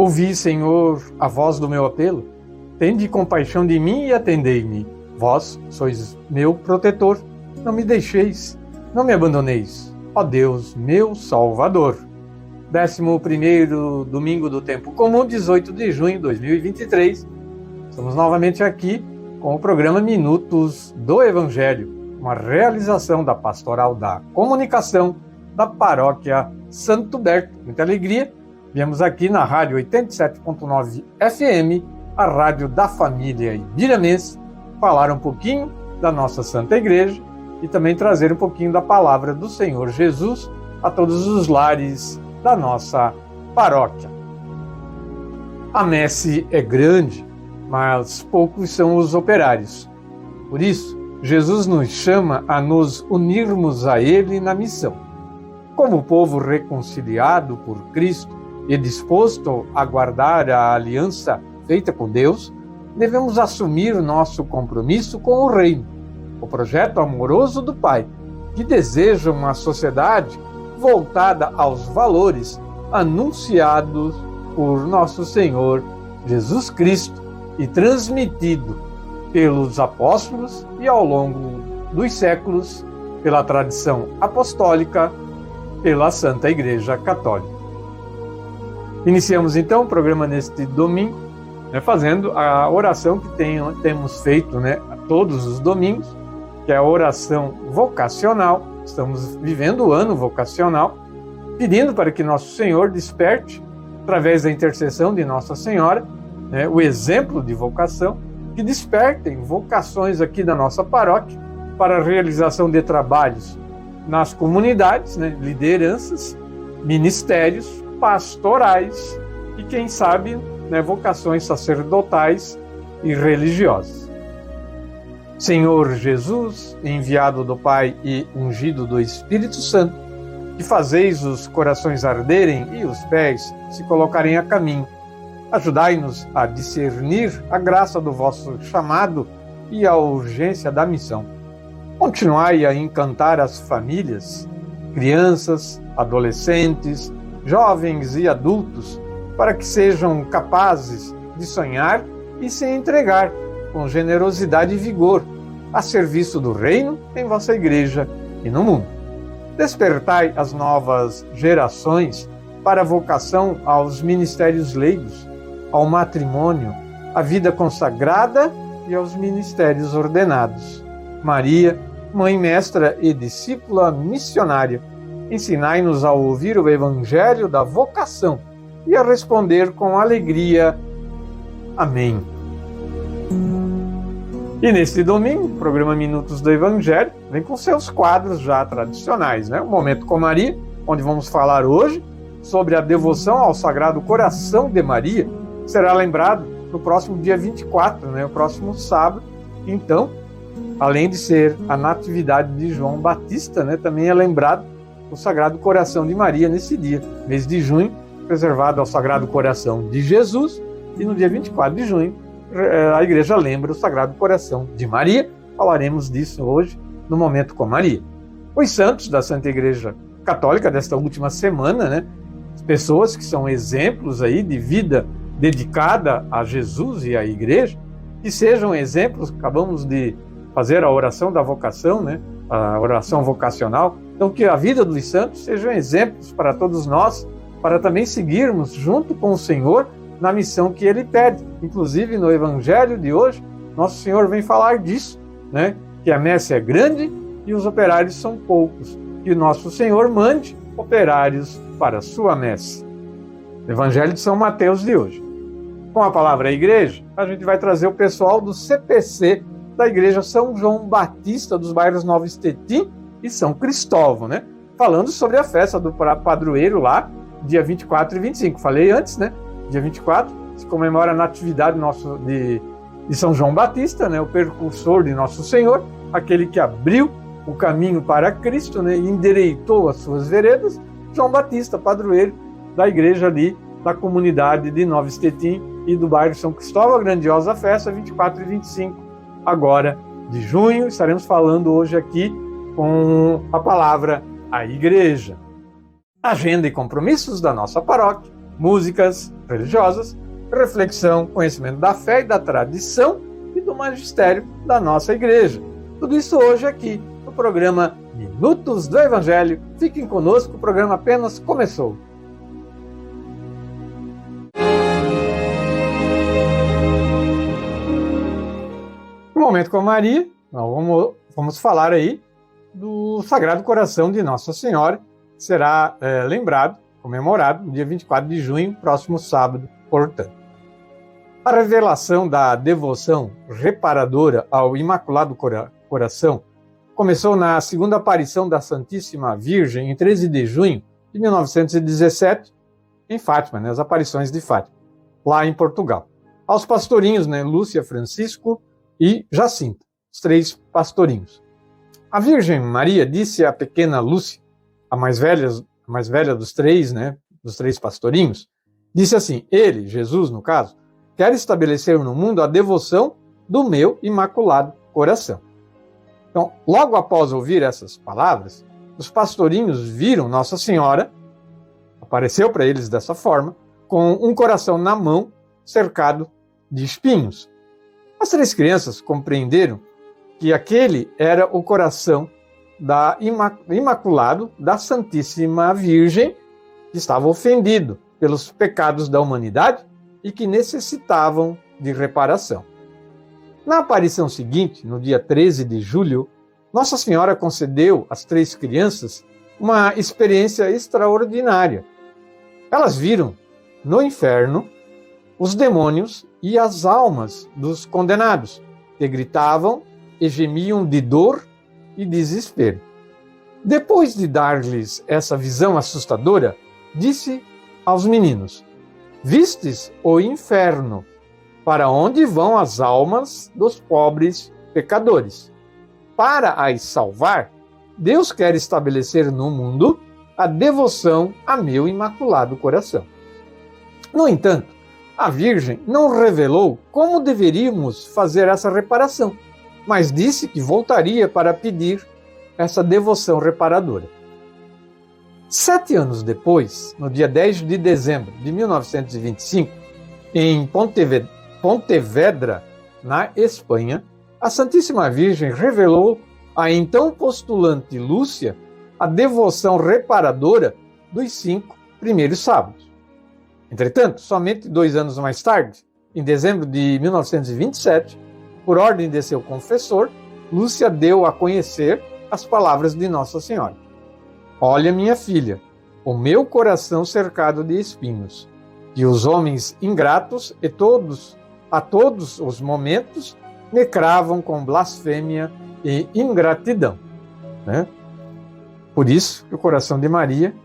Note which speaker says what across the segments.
Speaker 1: Ouvi, Senhor, a voz do meu apelo. Tende compaixão de mim e atendei-me. Vós sois meu protetor. Não me deixeis, não me abandoneis. Ó Deus, meu Salvador. 11º domingo do tempo comum, 18 de junho de 2023. Estamos novamente aqui com o programa Minutos do Evangelho, uma realização da Pastoral da Comunicação da Paróquia Santo Berto. Muita alegria. Viemos aqui na Rádio 87.9 FM, a Rádio da Família Ibiramense, falar um pouquinho da nossa Santa Igreja e também trazer um pouquinho da palavra do Senhor Jesus a todos os lares da nossa paróquia. A messe é grande, mas poucos são os operários. Por isso, Jesus nos chama a nos unirmos a Ele na missão. Como povo reconciliado por Cristo e disposto a guardar a aliança feita com Deus, devemos assumir o nosso compromisso com o Reino, o projeto amoroso do Pai, que deseja uma sociedade voltada aos valores anunciados por nosso Senhor Jesus Cristo e transmitido pelos apóstolos e ao longo dos séculos pela tradição apostólica, pela Santa Igreja Católica. Iniciamos então o programa neste domingo, fazendo a oração que temos feito todos os domingos, que é a oração vocacional. Estamos vivendo o ano vocacional, pedindo para que Nosso Senhor desperte, através da intercessão de Nossa Senhora, o exemplo de vocação, que despertem vocações aqui da nossa paróquia para a realização de trabalhos nas comunidades, lideranças, ministérios, pastorais e, quem sabe, vocações sacerdotais e religiosas. Senhor Jesus, enviado do Pai e ungido do Espírito Santo, que fazeis os corações arderem e os pés se colocarem a caminho, ajudai-nos a discernir a graça do vosso chamado e a urgência da missão. Continuai a encantar as famílias, crianças, adolescentes, jovens e adultos, para que sejam capazes de sonhar e se entregar com generosidade e vigor a serviço do Reino em vossa Igreja e no mundo. Despertai as novas gerações para a vocação aos ministérios leigos, ao matrimônio, à vida consagrada e aos ministérios ordenados. Maria, Mãe Mestra e Discípula Missionária, ensinai-nos a ouvir o Evangelho da vocação e a responder com alegria. Amém. E neste domingo, o programa Minutos do Evangelho vem com seus quadros já tradicionais, O Momento com Maria, onde vamos falar hoje sobre a devoção ao Sagrado Coração de Maria, que será lembrado no próximo dia 24, o próximo sábado. Então, além de ser a natividade de João Batista, também é lembrado o Sagrado Coração de Maria nesse dia, mês de junho, reservado ao Sagrado Coração de Jesus, e no dia 24 de junho a Igreja lembra o Sagrado Coração de Maria. Falaremos disso hoje no Momento com Maria. Os santos da Santa Igreja Católica desta última semana, as pessoas que são exemplos aí de vida dedicada a Jesus e à Igreja, que sejam exemplos. Acabamos de fazer a oração da vocação, a oração vocacional. Então, que a vida dos santos sejam exemplos para todos nós, para também seguirmos junto com o Senhor na missão que Ele pede. Inclusive, no Evangelho de hoje, Nosso Senhor vem falar disso, que a messe é grande e os operários são poucos. Que Nosso Senhor mande operários para a sua messe. Evangelho de São Mateus de hoje. Com a palavra Igreja, a gente vai trazer o pessoal do CPC da Igreja São João Batista dos bairros Nova Estetim e São Cristóvão, falando sobre a festa do padroeiro lá, dia 24 e 25. Falei antes, Dia 24 se comemora a natividade de São João Batista, o precursor de Nosso Senhor, aquele que abriu o caminho para Cristo, e endireitou as suas veredas. João Batista, padroeiro da igreja ali, da comunidade de Nova Estetim e do bairro São Cristóvão. A grandiosa festa, 24 e 25, agora de junho. Estaremos falando hoje aqui com a palavra a Igreja. Agenda e compromissos da nossa paróquia. músicas religiosas, reflexão, conhecimento da fé e da tradição e do magistério da nossa igreja. Tudo isso hoje aqui no programa Minutos do Evangelho. Fiquem conosco, o programa apenas começou. No Momento com Maria, nós vamos falar aí do Sagrado Coração de Nossa Senhora, que será lembrado, comemorado no dia 24 de junho, próximo sábado, portanto. A revelação da devoção reparadora ao Imaculado Coração começou na segunda aparição da Santíssima Virgem, em 13 de junho de 1917, em Fátima, as aparições de Fátima, lá em Portugal. Aos pastorinhos, Lúcia, Francisco e Jacinta, os 3 pastorinhos. A Virgem Maria disse à pequena Lúcia, a mais velha dos 3, dos 3 pastorinhos, disse assim: ele, Jesus no caso, quer estabelecer no mundo a devoção do meu Imaculado Coração. Então, logo após ouvir essas palavras, os pastorinhos viram Nossa Senhora, apareceu para eles dessa forma, com um coração na mão, cercado de espinhos. As 3 crianças compreenderam que aquele era o coração da Imaculado, da Santíssima Virgem, que estava ofendido pelos pecados da humanidade e que necessitavam de reparação. Na aparição seguinte, no dia 13 de julho, Nossa Senhora concedeu às 3 crianças uma experiência extraordinária. Elas viram no inferno os demônios e as almas dos condenados, que gritavam e gemiam de dor e desespero. Depois de dar-lhes essa visão assustadora, disse aos meninos: vistes o inferno, para onde vão as almas dos pobres pecadores. Para as salvar, Deus quer estabelecer no mundo a devoção a meu Imaculado Coração. No entanto, a Virgem não revelou como deveríamos fazer essa reparação, mas disse que voltaria para pedir essa devoção reparadora. 7 anos depois, no dia 10 de dezembro de 1925, em Pontevedra, na Espanha, a Santíssima Virgem revelou à então postulante Lúcia a devoção reparadora dos 5 primeiros sábados. Entretanto, somente 2 anos mais tarde, em dezembro de 1927, por ordem de seu confessor, Lúcia deu a conhecer as palavras de Nossa Senhora: olha, minha filha, o meu coração cercado de espinhos, e os homens ingratos a todos os momentos me cravam com blasfêmia e ingratidão. Por isso que o coração de Maria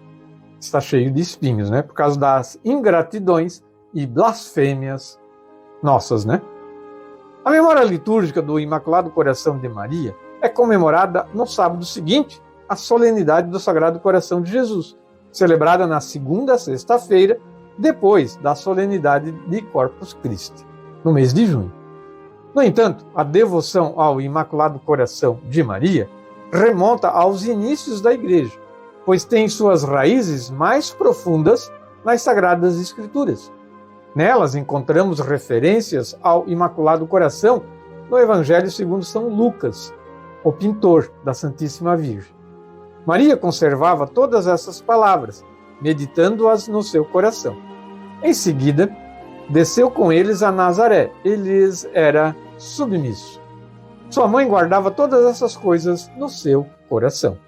Speaker 1: está cheio de espinhos, por causa das ingratidões e blasfêmias nossas. A memória litúrgica do Imaculado Coração de Maria é comemorada no sábado seguinte à solenidade do Sagrado Coração de Jesus, celebrada na segunda sexta-feira, depois da solenidade de Corpus Christi, no mês de junho. No entanto, a devoção ao Imaculado Coração de Maria remonta aos inícios da Igreja, pois tem suas raízes mais profundas nas Sagradas Escrituras. Nelas encontramos referências ao Imaculado Coração no Evangelho segundo São Lucas, o pintor da Santíssima Virgem. Maria conservava todas essas palavras, meditando-as no seu coração. Em seguida, desceu com eles a Nazaré, e lhes era submisso. Sua mãe guardava todas essas coisas no seu coração.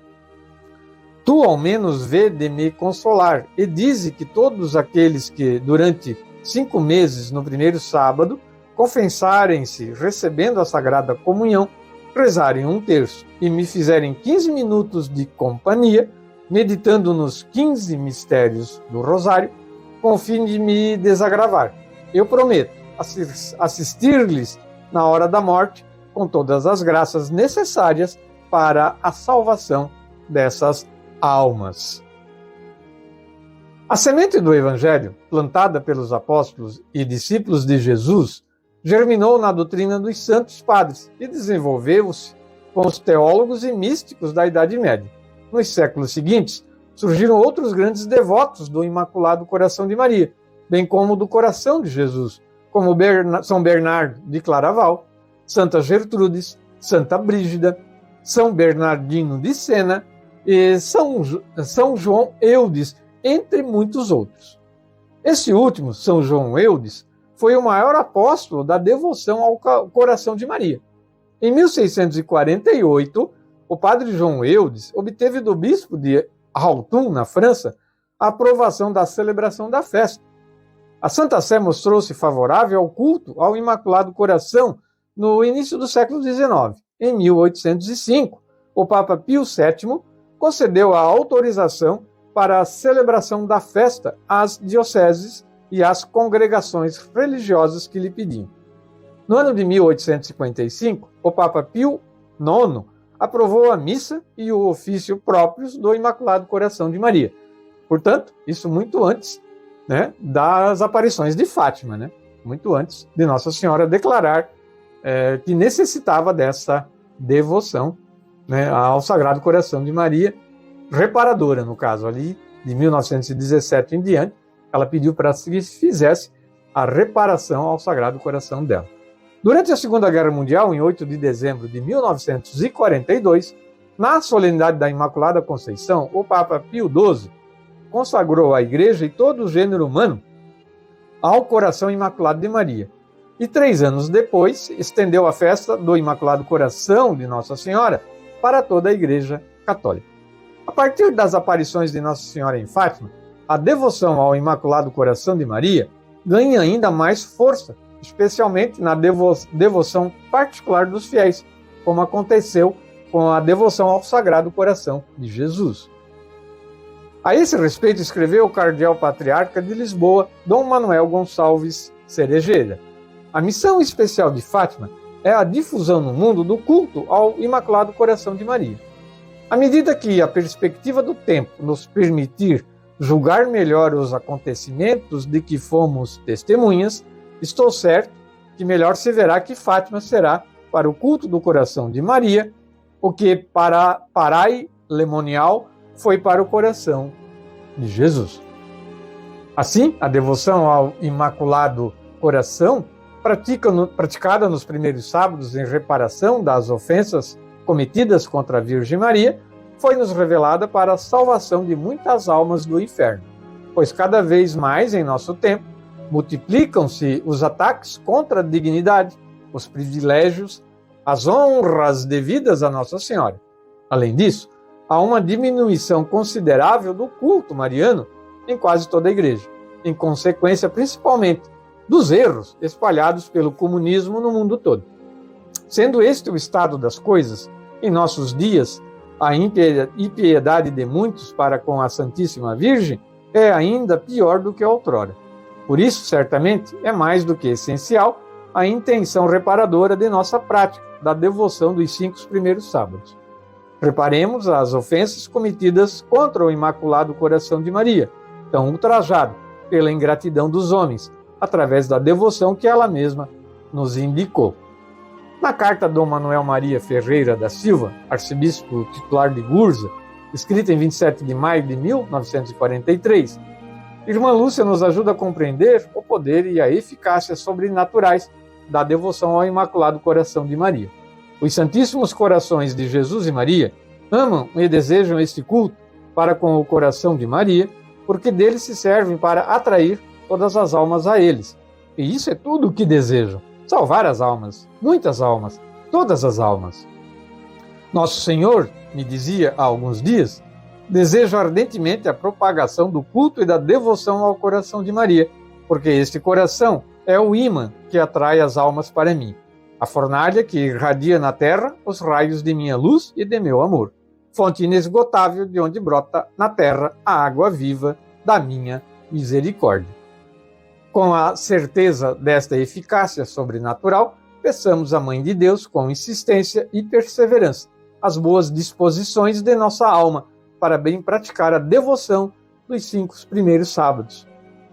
Speaker 1: Tu, ao menos, vê de me consolar, e dize que todos aqueles que, durante 5 meses no primeiro sábado, confessarem-se recebendo a Sagrada Comunhão, rezarem 1/3 e me fizerem 15 minutos de companhia, meditando nos 15 mistérios do Rosário, com o fim de me desagravar. Eu prometo assistir-lhes na hora da morte, com todas as graças necessárias para a salvação dessas almas. A semente do Evangelho, plantada pelos apóstolos e discípulos de Jesus, germinou na doutrina dos santos padres e desenvolveu-se com os teólogos e místicos da Idade Média. Nos séculos seguintes, surgiram outros grandes devotos do Imaculado Coração de Maria, bem como do Coração de Jesus, como São Bernardo de Claraval, Santa Gertrudes, Santa Brígida, São Bernardino de Sena e São João Eudes, entre muitos outros. Este último, São João Eudes, foi o maior apóstolo da devoção ao Coração de Maria. Em 1648, o padre João Eudes obteve do bispo de Autun, na França, a aprovação da celebração da festa. A Santa Sé mostrou-se favorável ao culto ao Imaculado Coração no início do século XIX. Em 1805, o Papa Pio VII concedeu a autorização para a celebração da festa às dioceses e às congregações religiosas que lhe pediam. No ano de 1855, o Papa Pio IX aprovou a missa e o ofício próprios do Imaculado Coração de Maria. Portanto, isso muito antes, das aparições de Fátima, muito antes de Nossa Senhora declarar que necessitava dessa devoção ao Sagrado Coração de Maria, reparadora, no caso ali, de 1917 em diante, ela pediu para que se fizesse a reparação ao Sagrado Coração dela. Durante a Segunda Guerra Mundial, em 8 de dezembro de 1942, na solenidade da Imaculada Conceição, o Papa Pio XII consagrou a Igreja e todo o gênero humano ao Coração Imaculado de Maria. E 3 anos depois, estendeu a festa do Imaculado Coração de Nossa Senhora para toda a Igreja Católica. A partir das aparições de Nossa Senhora em Fátima, a devoção ao Imaculado Coração de Maria ganha ainda mais força, especialmente na devoção particular dos fiéis, como aconteceu com a devoção ao Sagrado Coração de Jesus. A esse respeito, escreveu o cardeal patriarca de Lisboa, Dom Manuel Gonçalves Cerejeira. A missão especial de Fátima é a difusão no mundo do culto ao Imaculado Coração de Maria. À medida que a perspectiva do tempo nos permitir julgar melhor os acontecimentos de que fomos testemunhas, estou certo que melhor se verá que Fátima será, para o culto do Coração de Maria, o que para Parai Lemonial foi para o Coração de Jesus. Assim, a devoção ao Imaculado Coração, praticada nos primeiros sábados em reparação das ofensas cometidas contra a Virgem Maria, foi-nos revelada para a salvação de muitas almas do inferno, pois cada vez mais em nosso tempo multiplicam-se os ataques contra a dignidade, os privilégios, as honras devidas a Nossa Senhora. Além disso, há uma diminuição considerável do culto mariano em quase toda a Igreja, em consequência principalmente dos erros espalhados pelo comunismo no mundo todo. Sendo este o estado das coisas, em nossos dias, a impiedade de muitos para com a Santíssima Virgem é ainda pior do que outrora. Por isso, certamente, é mais do que essencial a intenção reparadora de nossa prática da devoção dos 5 primeiros sábados. Reparemos as ofensas cometidas contra o Imaculado Coração de Maria, tão ultrajado pela ingratidão dos homens, através da devoção que ela mesma nos indicou. Na carta Dom Manuel Maria Ferreira da Silva, arcebispo titular de Gurza, escrita em 27 de maio de 1943, Irmã Lúcia nos ajuda a compreender o poder e a eficácia sobrenaturais da devoção ao Imaculado Coração de Maria. Os Santíssimos Corações de Jesus e Maria amam e desejam este culto para com o Coração de Maria, porque deles se servem para atrair todas as almas a eles. E isso é tudo o que desejam: salvar as almas, muitas almas, todas as almas. Nosso Senhor me dizia há alguns dias: desejo ardentemente a propagação do culto e da devoção ao Coração de Maria, porque este coração é o ímã que atrai as almas para mim, a fornalha que irradia na terra os raios de minha luz e de meu amor, fonte inesgotável de onde brota na terra a água viva da minha misericórdia. Com a certeza desta eficácia sobrenatural, peçamos à Mãe de Deus, com insistência e perseverança, as boas disposições de nossa alma para bem praticar a devoção dos 5 primeiros sábados.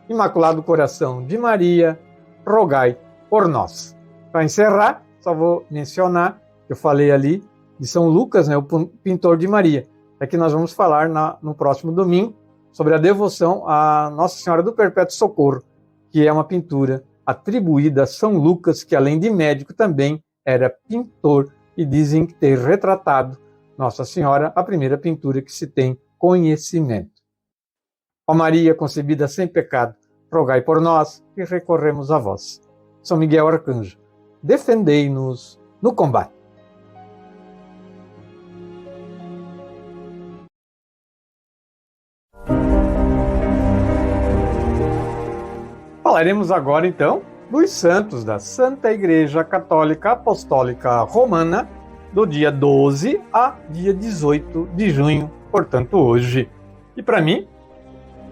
Speaker 1: Imaculado Coração de Maria, rogai por nós. Para encerrar, só vou mencionar, eu falei ali de São Lucas, o pintor de Maria. é que nós vamos falar no próximo domingo sobre a devoção a Nossa Senhora do Perpétuo Socorro, que é uma pintura atribuída a São Lucas, que além de médico também era pintor, e dizem ter retratado Nossa Senhora, a primeira pintura que se tem conhecimento. Ó Maria, concebida sem pecado, rogai por nós que recorremos a vós. São Miguel Arcanjo, defendei-nos no combate. Falaremos agora, então, dos santos da Santa Igreja Católica Apostólica Romana, do dia 12 a dia 18 de junho, portanto, hoje. E para mim,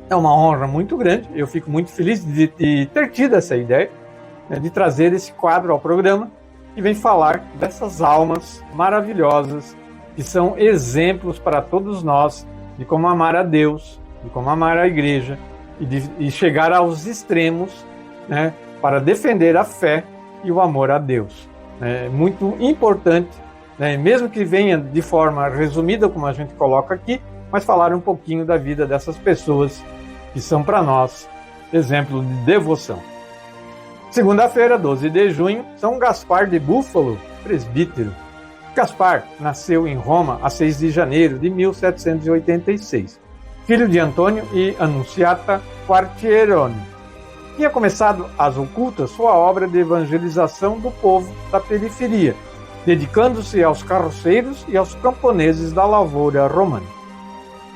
Speaker 1: é uma honra muito grande, eu fico muito feliz de ter tido essa ideia, né, de trazer esse quadro ao programa, que vem falar dessas almas maravilhosas, que são exemplos para todos nós de como amar a Deus, de como amar a Igreja, e chegar aos extremos, né, para defender a fé e o amor a Deus. É muito importante, né, mesmo que venha de forma resumida, como a gente coloca aqui, mas falar um pouquinho da vida dessas pessoas que são para nós exemplo de devoção. Segunda-feira, 12 de junho, São Gaspar de Búfalo, presbítero. Gaspar nasceu em Roma a 6 de janeiro de 1786. Filho de Antônio e Annunziata Quartieroni. Tinha começado às ocultas sua obra de evangelização do povo da periferia, dedicando-se aos carroceiros e aos camponeses da lavoura romana.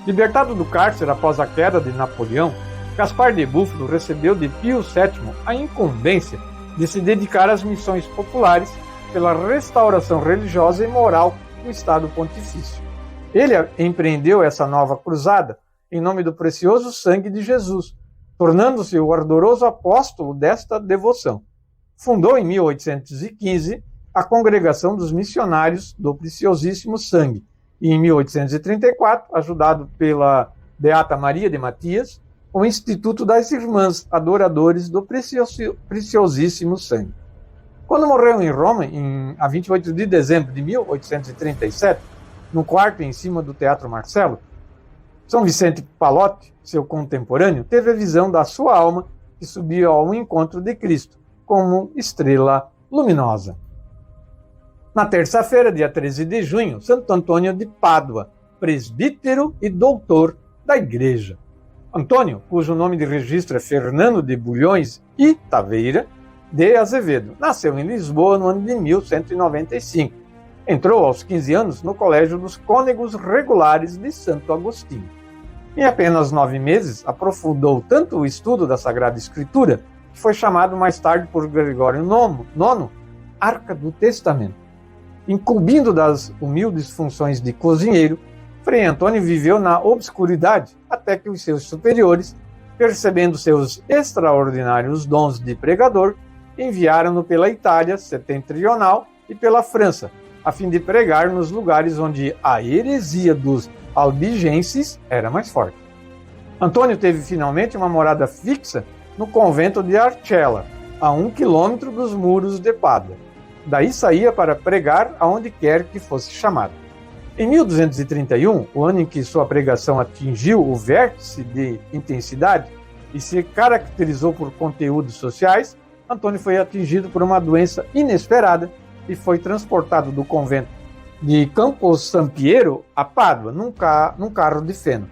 Speaker 1: Libertado do cárcere após a queda de Napoleão, Gaspar de Búfalo recebeu de Pio VII a incumbência de se dedicar às missões populares pela restauração religiosa e moral do Estado Pontifício. Ele empreendeu essa nova cruzada em nome do precioso sangue de Jesus, tornando-se o ardoroso apóstolo desta devoção. Fundou em 1815 a Congregação dos Missionários do Preciosíssimo Sangue e em 1834, ajudado pela Beata Maria de Matias, o Instituto das Irmãs Adoradores do Preciosíssimo Sangue. Quando morreu em Roma, a 28 de dezembro de 1837, no quarto em cima do Teatro Marcelo, São Vicente Palotti, seu contemporâneo, teve a visão da sua alma que subia ao encontro de Cristo, como estrela luminosa. Na terça-feira, dia 13 de junho, Santo Antônio de Pádua, presbítero e doutor da Igreja. Antônio, cujo nome de registro é Fernando de Bulhões e Taveira de Azevedo, nasceu em Lisboa no ano de 1195. Entrou aos 15 anos no Colégio dos Cônegos Regulares de Santo Agostinho. Em apenas 9 meses, aprofundou tanto o estudo da Sagrada Escritura, que foi chamado mais tarde por Gregório IX, Arca do Testamento. Incumbindo das humildes funções de cozinheiro, Frei Antônio viveu na obscuridade até que os seus superiores, percebendo seus extraordinários dons de pregador, enviaram-no pela Itália setentrional e pela França, a fim de pregar nos lugares onde a heresia dos albigenses era mais forte. Antônio teve finalmente uma morada fixa no convento de Arcella, a 1 quilômetro dos muros de Pádua. Daí saía para pregar aonde quer que fosse chamado. Em 1231, o ano em que sua pregação atingiu o vértice de intensidade e se caracterizou por conteúdos sociais, Antônio foi atingido por uma doença inesperada e foi transportado do convento de Campo Sampiero a Pádua, num carro de feno.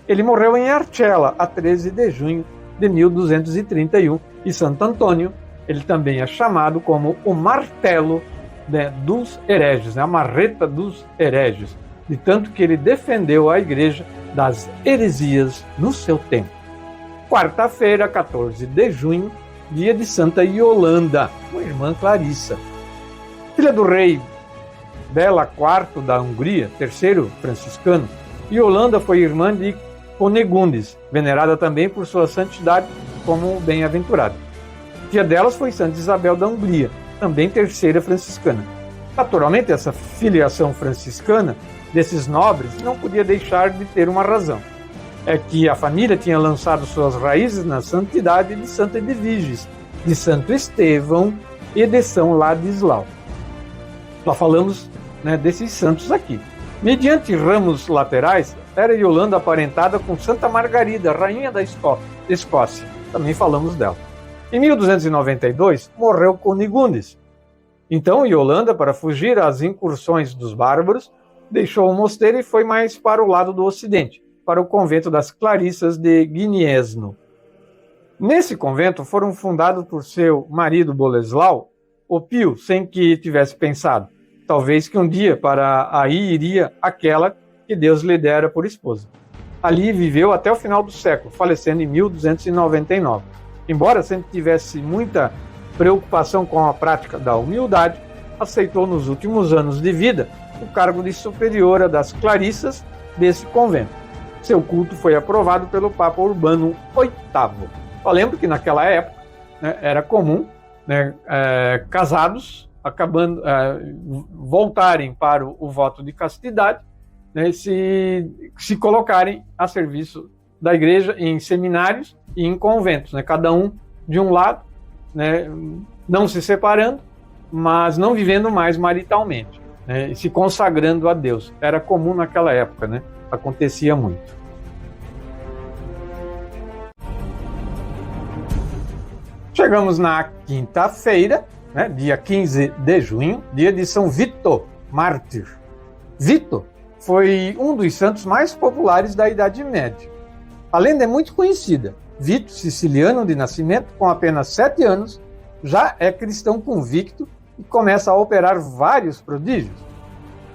Speaker 1: Ele morreu em Arcella, a 13 de junho de 1231, e Santo Antônio, ele também é chamado como o martelo, né, dos hereges, né, a marreta dos hereges, de tanto que ele defendeu a Igreja das heresias no seu tempo. Quarta-feira, 14 de junho, dia de Santa Iolanda, uma irmã Clarissa. Filha do rei Bela IV da Hungria, terceiro franciscano, Iolanda foi irmã de Conegundes, venerada também por sua santidade como bem-aventurada. Tia delas foi Santa Isabel da Hungria, também terceira franciscana. Naturalmente, essa filiação franciscana desses nobres não podia deixar de ter uma razão. É que a família tinha lançado suas raízes na santidade de Santa Edviges, de Santo Estevão e de São Ladislau. Só falamos, né, desses santos aqui. Mediante ramos laterais, era Yolanda aparentada com Santa Margarida, rainha da Escócia. Também falamos dela. Em 1292, morreu Cunigundes. Então, Yolanda, para fugir às incursões dos bárbaros, deixou o mosteiro e foi mais para o lado do ocidente, para o convento das Clarissas de Gniezno. Nesse convento foram fundados por seu marido Boleslau o Pio, sem que tivesse pensado, talvez que um dia para aí iria aquela que Deus lhe dera por esposa. Ali viveu até o final do século, falecendo em 1299. Embora sempre tivesse muita preocupação com a prática da humildade, aceitou nos últimos anos de vida o cargo de superiora das Clarissas desse convento. Seu culto foi aprovado pelo Papa Urbano VIII. Eu lembro que naquela época, né, era comum, né, casados voltarem para o voto de castidade, né, se colocarem a serviço da igreja em seminários e em conventos, né, cada um de um lado, né, não se separando, mas não vivendo mais maritalmente, né, se consagrando a Deus. Era comum naquela época, né, acontecia muito. Chegamos na quinta-feira, né, dia 15 de junho, dia de São Vito, mártir. Vito foi um dos santos mais populares da Idade Média. A lenda é muito conhecida. Vito, siciliano de nascimento, com apenas 7 anos, já é cristão convicto e começa a operar vários prodígios.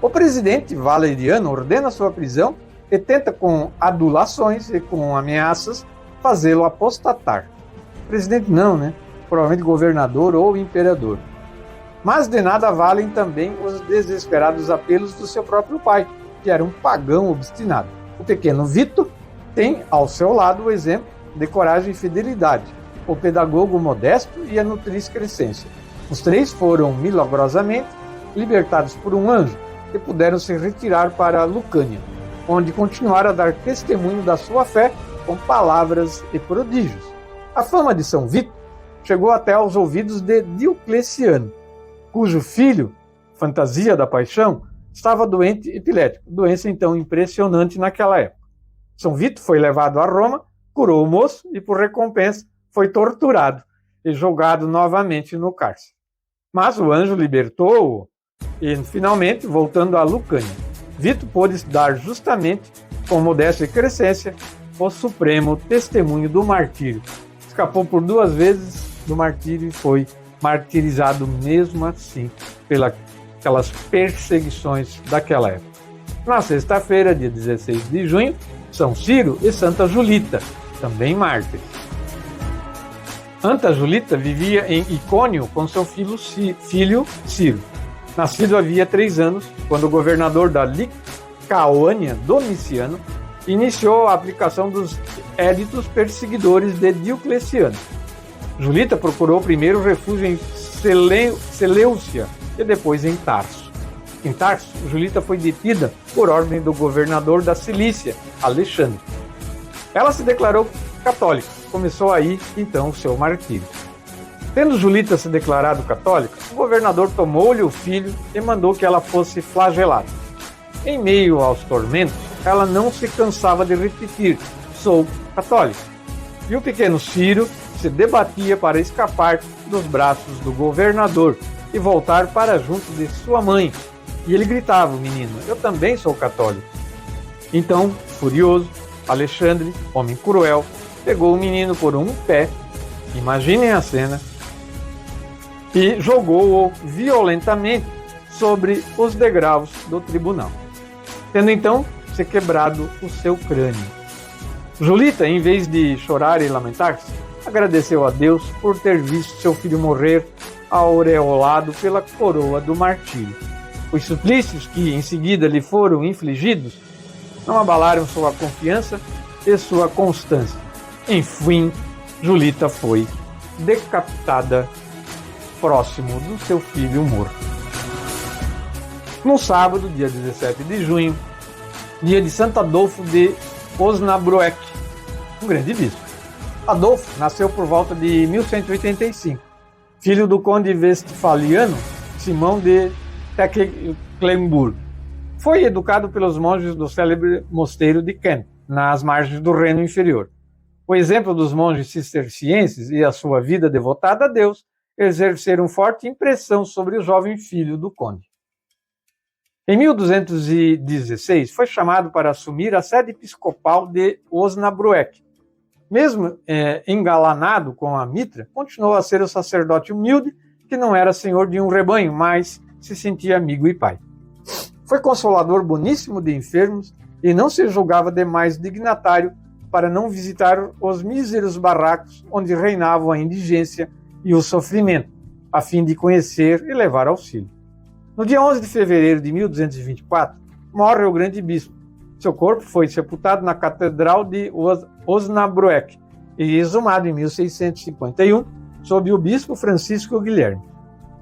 Speaker 1: O presidente Valeriano ordena sua prisão e tenta, com adulações e com ameaças, fazê-lo apostatar. Presidente não, né? Provavelmente governador ou imperador. Mas de nada valem também os desesperados apelos do seu próprio pai, que era um pagão obstinado. O pequeno Vito tem ao seu lado o exemplo de coragem e fidelidade, o pedagogo Modesto e a nutriz Crescência. Os três foram milagrosamente libertados por um anjo e puderam se retirar para Lucânia, onde continuaram a dar testemunho da sua fé com palavras e prodígios. A fama de São Vito chegou até aos ouvidos de Diocleciano, cujo filho, Fantasia da Paixão, estava doente epilético, doença então impressionante naquela época. São Vito foi levado a Roma, curou o moço e, por recompensa, foi torturado e jogado novamente no cárcere. Mas o anjo libertou-o e, finalmente, voltando a Lucânia, Vito pôde dar justamente, com modéstia e crescência, o supremo testemunho do martírio. Escapou por 2 vezes do martírio e foi martirizado mesmo assim pelas perseguições daquela época. Na sexta-feira, dia 16 de junho, São Ciro e Santa Julita, também mártires. Santa Julita vivia em Icônio com seu filho Ciro. Nascido havia 3 anos, quando o governador da Licaônia, Domiciano, iniciou a aplicação dos éditos perseguidores de Diocleciano. Julita procurou primeiro refúgio em Seleucia e depois em Tarso. Em Tarso, Julita foi detida por ordem do governador da Cilícia, Alexandre. Ela se declarou católica. Começou aí, então, o seu martírio. Tendo Julita se declarado católica, o governador tomou-lhe o filho e mandou que ela fosse flagelada. Em meio aos tormentos, ela não se cansava de repetir: sou católica. E o pequeno Ciro se debatia para escapar dos braços do governador e voltar para junto de sua mãe. E ele gritava: o menino, eu também sou católico. Então, furioso, Alexandre, homem cruel, pegou o menino por um pé, imaginem a cena, e jogou-o violentamente sobre os degraus do tribunal, tendo então se quebrado o seu crânio. Julita, em vez de chorar e lamentar-se, agradeceu a Deus por ter visto seu filho morrer aureolado pela coroa do martírio. Os suplícios que em seguida lhe foram infligidos não abalaram sua confiança e sua constância. Enfim, Julita foi decapitada próximo do seu filho morto. No sábado, dia 17 de junho, dia de Santo Adolfo de Osnabrück, um grande bispo. Adolfo nasceu por volta de 1185, filho do conde westfaliano Simão de Tecklenburg. Foi educado pelos monges do célebre mosteiro de Kent, nas margens do Reno Inferior. O exemplo dos monges cistercienses e a sua vida devotada a Deus exerceram forte impressão sobre o jovem filho do conde. Em 1216, foi chamado para assumir a sede episcopal de Osnabrück. Mesmo engalanado com a mitra, continuou a ser o sacerdote humilde que não era senhor de um rebanho, mas se sentia amigo e pai. Foi consolador boníssimo de enfermos e não se julgava demais dignatário para não visitar os míseros barracos onde reinavam a indigência e o sofrimento, a fim de conhecer e levar auxílio. No dia 11 de fevereiro de 1224, morre o grande bispo. Seu corpo foi sepultado na Catedral de Osnabrück e exumado em 1651 sob o bispo Francisco Guilherme.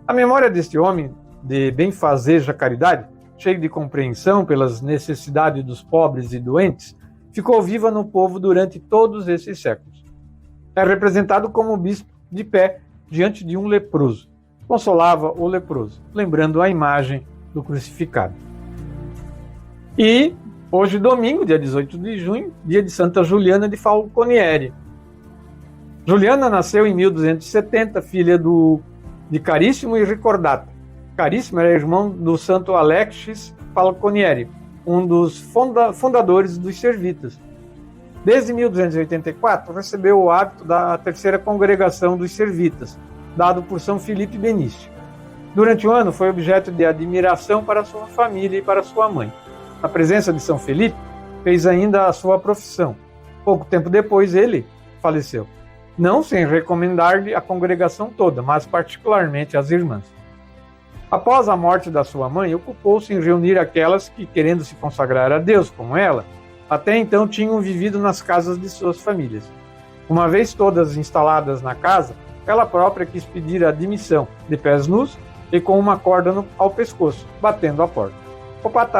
Speaker 1: A memória deste homem de benfazeja caridade, cheio de compreensão pelas necessidades dos pobres e doentes, ficou viva no povo durante todos esses séculos. É representado como bispo de pé diante de um leproso. Consolava o leproso, lembrando a imagem do crucificado. E hoje, domingo, dia 18 de junho, dia de Santa Juliana de Falconieri. Juliana nasceu em 1270, filha de Caríssimo e Ricordata. Caríssimo era irmão do santo Alexis Falconieri, um dos fundadores dos Servitas. Desde 1284, recebeu o hábito da terceira congregação dos Servitas, dado por São Filipe Benício. Durante o ano, foi objeto de admiração para sua família e para sua mãe. Na presença de São Felipe, fez ainda a sua profissão. Pouco tempo depois, ele faleceu. Não sem recomendar-lhe a congregação toda, mas particularmente as irmãs. Após a morte da sua mãe, ocupou-se em reunir aquelas que, querendo se consagrar a Deus como ela, até então tinham vivido nas casas de suas famílias. Uma vez todas instaladas na casa, ela própria quis pedir a admissão, de pés nus e com uma corda ao pescoço, batendo a porta.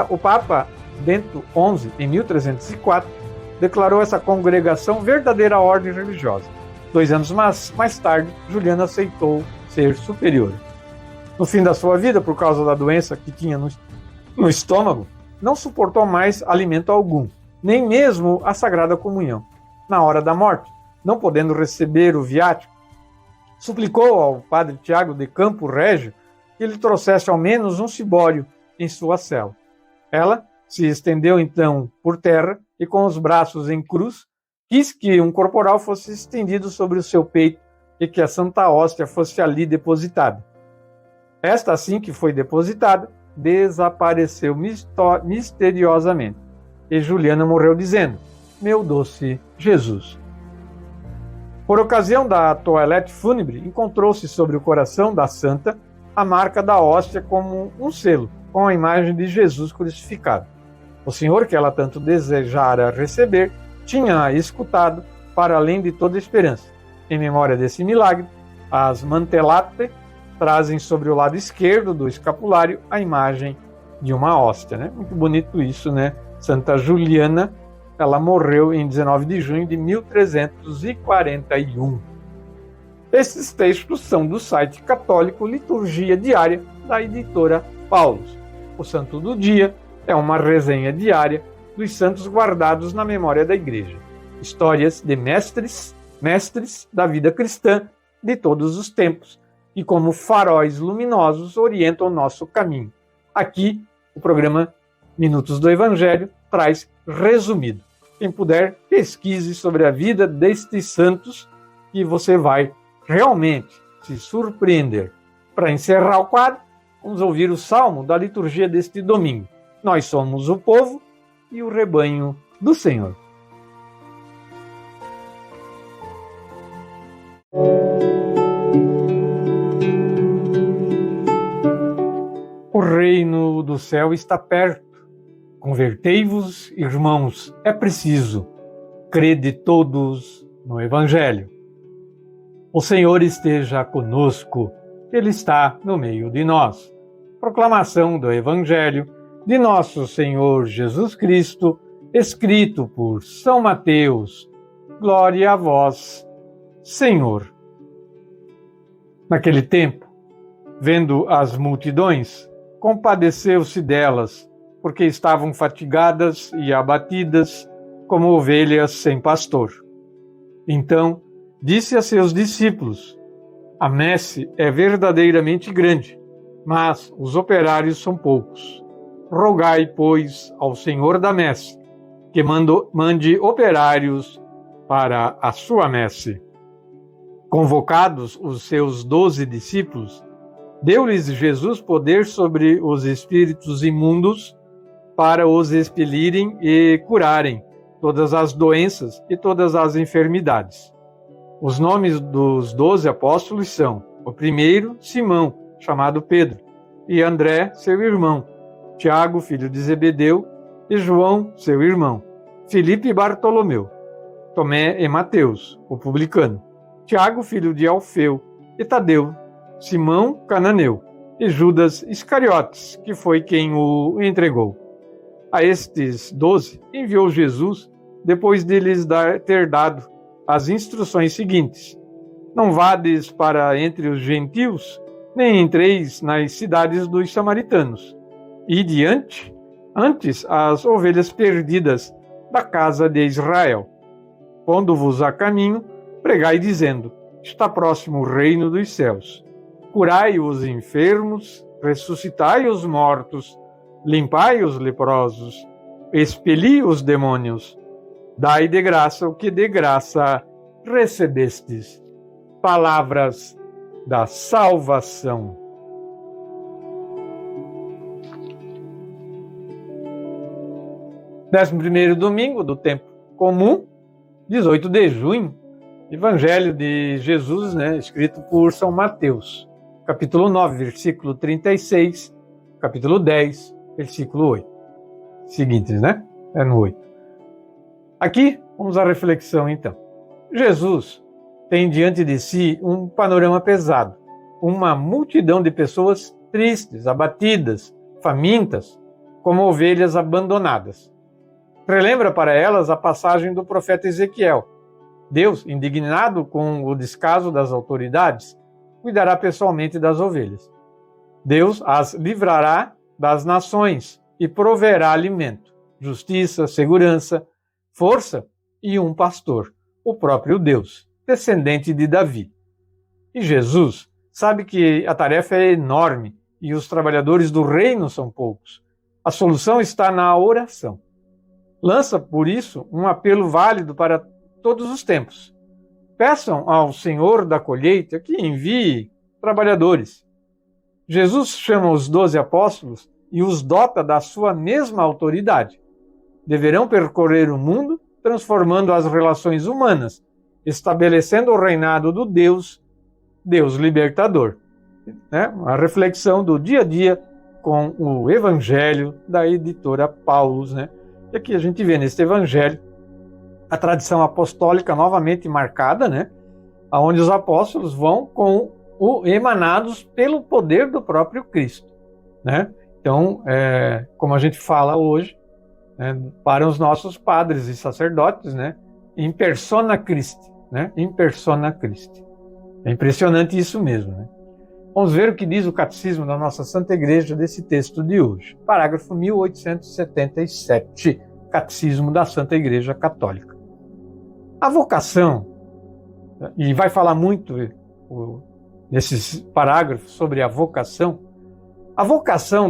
Speaker 1: O Papa Bento XI, em 1304, declarou essa congregação verdadeira ordem religiosa. 2 anos mais tarde, Juliana aceitou ser superior. No fim da sua vida, por causa da doença que tinha no estômago, não suportou mais alimento algum, nem mesmo a Sagrada Comunhão. Na hora da morte, não podendo receber o viático, suplicou ao padre Tiago de Campo Régio que lhe trouxesse ao menos um cibório em sua cela. Ela se estendeu então por terra e, com os braços em cruz, quis que um corporal fosse estendido sobre o seu peito e que a Santa Hóstia fosse ali depositada. Esta, assim que foi depositada, desapareceu misteriosamente. E Juliana morreu dizendo: "Meu doce Jesus." Por ocasião da toilette fúnebre, encontrou-se sobre o coração da santa a marca da hóstia como um selo, com a imagem de Jesus crucificado. O Senhor, que ela tanto desejara receber, tinha escutado para além de toda esperança. Em memória desse milagre, as mantelate trazem sobre o lado esquerdo do escapulário a imagem de uma hóstia. Muito bonito isso, né? Santa Juliana, ela morreu em 19 de junho de 1341. Esses textos são do site católico Liturgia Diária, da editora Paulus. O Santo do Dia é uma resenha diária dos santos guardados na memória da Igreja. Histórias de mestres da vida cristã de todos os tempos, e como faróis luminosos orientam o nosso caminho. Aqui, o programa Minutos do Evangelho traz resumido. Quem puder, pesquise sobre a vida destes santos e você vai realmente se surpreender. Para encerrar o quadro, vamos ouvir o salmo da liturgia deste domingo. Nós somos o povo e o rebanho do Senhor. O reino do céu está perto. Convertei-vos, irmãos, é preciso. Crede todos no Evangelho. O Senhor esteja conosco, Ele está no meio de nós. Proclamação do Evangelho de nosso Senhor Jesus Cristo, escrito por São Mateus. Glória a vós, Senhor. Naquele tempo, vendo as multidões, compadeceu-se delas, porque estavam fatigadas e abatidas, como ovelhas sem pastor. Então disse a seus discípulos: a messe é verdadeiramente grande, mas os operários são poucos. Rogai, pois, ao Senhor da messe, que mande operários para a sua messe. Convocados os seus 12 discípulos, deu-lhes Jesus poder sobre os espíritos imundos para os expelirem e curarem todas as doenças e todas as enfermidades. Os nomes dos 12 apóstolos são: o primeiro, Simão, chamado Pedro, e André, seu irmão, Tiago, filho de Zebedeu, e João, seu irmão, Filipe e Bartolomeu, Tomé e Mateus, o publicano, Tiago, filho de Alfeu, e Tadeu, Simão, cananeu, e Judas Iscariotes, que foi quem o entregou. A estes 12 enviou Jesus, depois de lhes ter dado as instruções seguintes: não vades para entre os gentios, nem entreis nas cidades dos samaritanos. Ide antes as ovelhas perdidas da casa de Israel. Pondo-vos a caminho, pregai dizendo: está próximo o reino dos céus. Curai os enfermos, ressuscitai os mortos, limpai os leprosos, expeli os demônios. Dai de graça o que de graça recebestes. Palavras da salvação. Décimo primeiro domingo do tempo comum, 18 de junho, Evangelho de Jesus, escrito por São Mateus, capítulo 9, versículo 36, capítulo 10, versículo 8. Seguintes, É no 8. Aqui, vamos à reflexão então. Jesus tem diante de si um panorama pesado, uma multidão de pessoas tristes, abatidas, famintas, como ovelhas abandonadas. Relembra para elas a passagem do profeta Ezequiel. Deus, indignado com o descaso das autoridades, cuidará pessoalmente das ovelhas. Deus as livrará das nações e proverá alimento, justiça, segurança, força e um pastor, o próprio Deus, descendente de Davi. E Jesus sabe que a tarefa é enorme e os trabalhadores do reino são poucos. A solução está na oração. Lança, por isso, um apelo válido para todos os tempos. Peçam ao Senhor da colheita que envie trabalhadores. Jesus chama os 12 apóstolos e os dota da sua mesma autoridade. Deverão percorrer o mundo, transformando as relações humanas, estabelecendo o reinado do Deus libertador. A reflexão do dia a dia com o Evangelho da editora Paulus, E aqui a gente vê neste Evangelho a tradição apostólica novamente marcada, onde os apóstolos vão emanados pelo poder do próprio Cristo, Então, como a gente fala hoje, para os nossos padres e sacerdotes, in persona Christi, in persona Christi. É impressionante isso mesmo, Vamos ver o que diz o Catecismo da nossa Santa Igreja desse texto de hoje. Parágrafo 1877, Catecismo da Santa Igreja Católica. A vocação, e vai falar muito nesses parágrafos sobre a vocação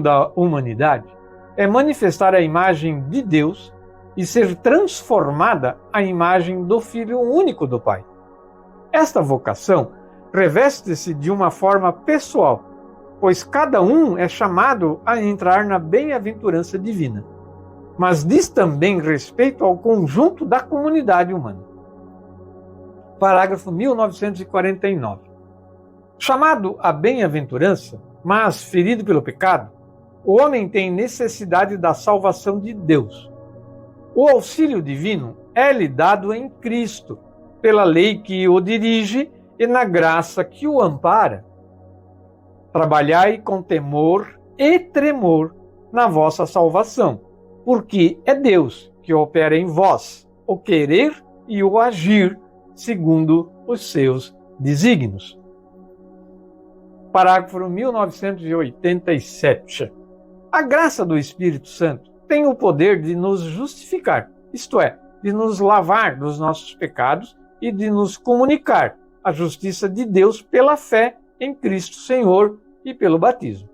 Speaker 1: da humanidade é manifestar a imagem de Deus e ser transformada à imagem do Filho único do Pai. Esta vocação reveste-se de uma forma pessoal, pois cada um é chamado a entrar na bem-aventurança divina, mas diz também respeito ao conjunto da comunidade humana. Parágrafo 1949. Chamado à bem-aventurança, mas ferido pelo pecado, o homem tem necessidade da salvação de Deus. O auxílio divino é-lhe dado em Cristo, pela lei que o dirige e na graça que o ampara. Trabalhai com temor e tremor na vossa salvação, porque é Deus que opera em vós o querer e o agir segundo os seus desígnios. Parágrafo 1987. A graça do Espírito Santo tem o poder de nos justificar, isto é, de nos lavar dos nossos pecados e de nos comunicar a justiça de Deus pela fé em Cristo Senhor e pelo batismo.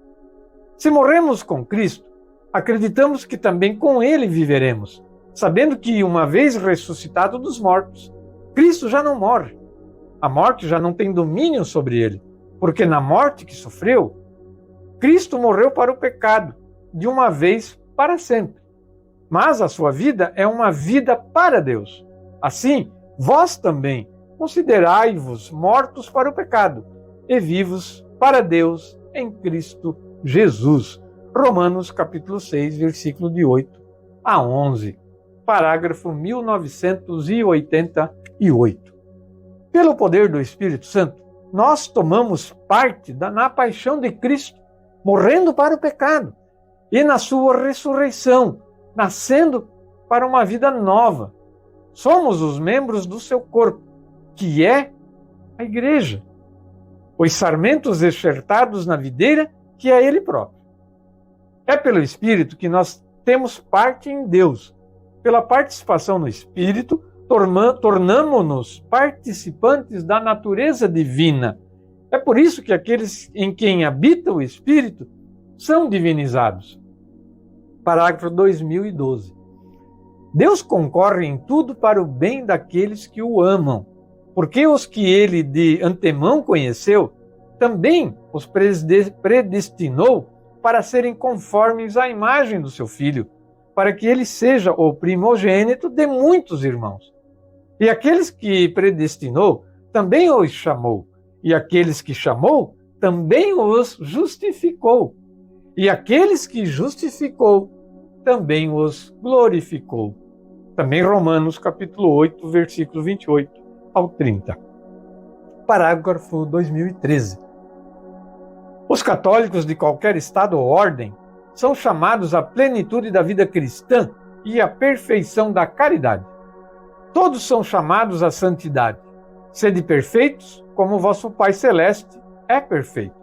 Speaker 1: Se morremos com Cristo, acreditamos que também com Ele viveremos, sabendo que, uma vez ressuscitado dos mortos, Cristo já não morre. A morte já não tem domínio sobre Ele, porque na morte que sofreu, Cristo morreu para o pecado, de uma vez para sempre. Mas a sua vida é uma vida para Deus. Assim, vós também considerai-vos mortos para o pecado e vivos para Deus em Cristo Jesus. Romanos capítulo 6, versículo de 8 a 11. Parágrafo 1988. Pelo poder do Espírito Santo, nós tomamos parte na paixão de Cristo, morrendo para o pecado, e na sua ressurreição, nascendo para uma vida nova. Somos os membros do seu corpo, que é a igreja, os sarmentos enxertados na videira, que é Ele próprio. É pelo Espírito que nós temos parte em Deus. Pela participação no Espírito, tornamo-nos participantes da natureza divina. É por isso que aqueles em quem habita o Espírito são divinizados. Parágrafo 2012. Deus concorre em tudo para o bem daqueles que o amam, porque os que Ele de antemão conheceu, também os predestinou para serem conformes à imagem do seu Filho, para que ele seja o primogênito de muitos irmãos. E aqueles que predestinou, também os chamou. E aqueles que chamou, também os justificou. E aqueles que justificou, também os glorificou. Também Romanos capítulo 8, versículo 28 ao 30. Parágrafo 2013. Os católicos de qualquer estado ou ordem são chamados à plenitude da vida cristã e à perfeição da caridade. Todos são chamados à santidade. Sede perfeitos, como vosso Pai Celeste é perfeito.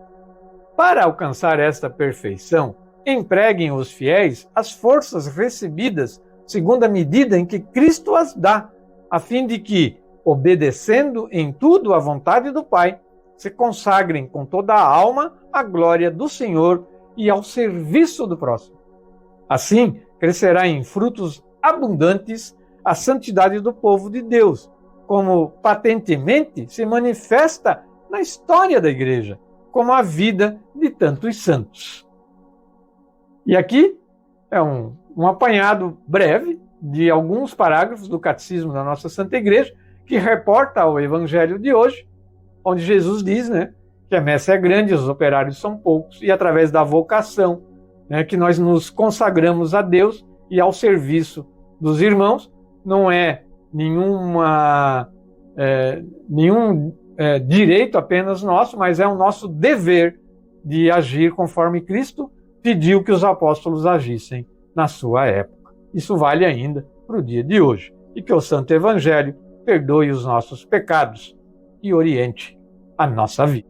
Speaker 1: Para alcançar esta perfeição, empreguem os fiéis as forças recebidas segundo a medida em que Cristo as dá, a fim de que, obedecendo em tudo à vontade do Pai, se consagrem com toda a alma à glória do Senhor e ao serviço do próximo. Assim, crescerá em frutos abundantes a santidade do povo de Deus, como patentemente se manifesta na história da Igreja, como a vida de tantos santos. E aqui é um apanhado breve de alguns parágrafos do Catecismo da nossa Santa Igreja, que reporta o Evangelho de hoje, onde Jesus diz, que a messe é grande, os operários são poucos, e através da vocação, que nós nos consagramos a Deus e ao serviço dos irmãos, não é nenhum direito apenas nosso, mas é o nosso dever de agir conforme Cristo pediu que os apóstolos agissem na sua época. Isso vale ainda para o dia de hoje. E que o Santo Evangelho perdoe os nossos pecados e oriente a nossa vida.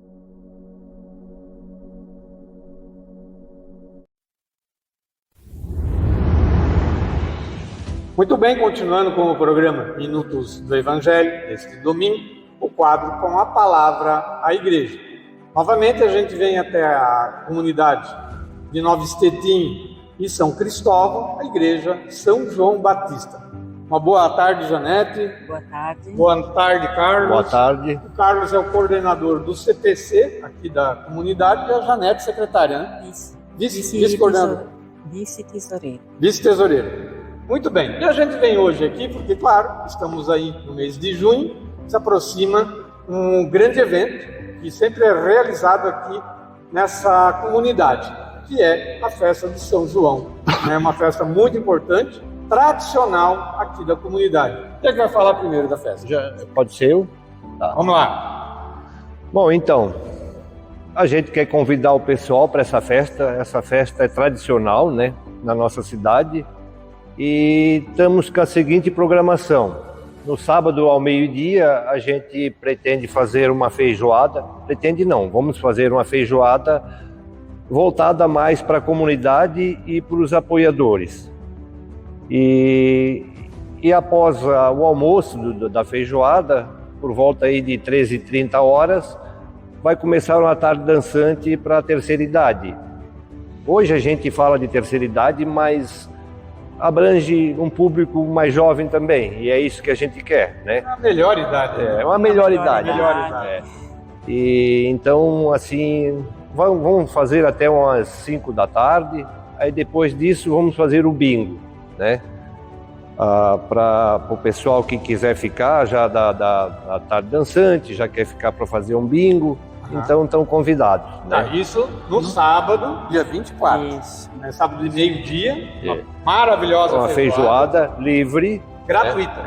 Speaker 1: Muito bem, continuando com o programa Minutos do Evangelho, este domingo, o quadro com a palavra à igreja. Novamente a gente vem até a comunidade de Nova Estetim e São Cristóvão, a igreja São João Batista. Uma boa tarde, Janete.
Speaker 2: Boa tarde.
Speaker 1: Boa tarde, Carlos.
Speaker 3: Boa tarde.
Speaker 1: O Carlos é o coordenador do CPC, aqui da comunidade, e a Janete, secretária, né?
Speaker 2: Isso.
Speaker 1: Vice-coordenador.
Speaker 2: Vice-tesoureiro.
Speaker 1: Vice-tesoureiro. Muito bem. E a gente vem hoje aqui porque, claro, estamos aí no mês de junho, se aproxima um grande evento que sempre é realizado aqui nessa comunidade, que é a festa de São João. É uma festa muito importante, tradicional aqui da comunidade. Quem é que vai falar primeiro da festa?
Speaker 3: Pode ser eu?
Speaker 1: Tá. Vamos lá.
Speaker 3: Bom, então, a gente quer convidar o pessoal para essa festa. Essa festa é tradicional, na nossa cidade. E estamos com a seguinte programação. No sábado ao meio-dia, a gente pretende fazer uma feijoada. Pretende não, vamos fazer uma feijoada voltada mais para a comunidade e para os apoiadores. E após o almoço da feijoada, por volta aí de 13h30, vai começar uma tarde dançante para a terceira idade. Hoje a gente fala de terceira idade, mas abrange um público mais jovem também, e é isso que a gente quer, né?
Speaker 1: É a melhor idade.
Speaker 3: É uma melhor idade.
Speaker 1: idade.
Speaker 3: E então, assim, vamos fazer até umas 5 da tarde, aí depois disso vamos fazer o bingo, né? Para o pessoal que quiser ficar já da tarde dançante, já quer ficar para fazer um bingo, então estão convidados.
Speaker 1: Tá,
Speaker 3: Né?
Speaker 1: isso no sábado, dia 24.
Speaker 2: Isso.
Speaker 1: É sábado de meio-dia, uma maravilhosa
Speaker 3: Uma feijoada livre,
Speaker 1: gratuita.
Speaker 3: né?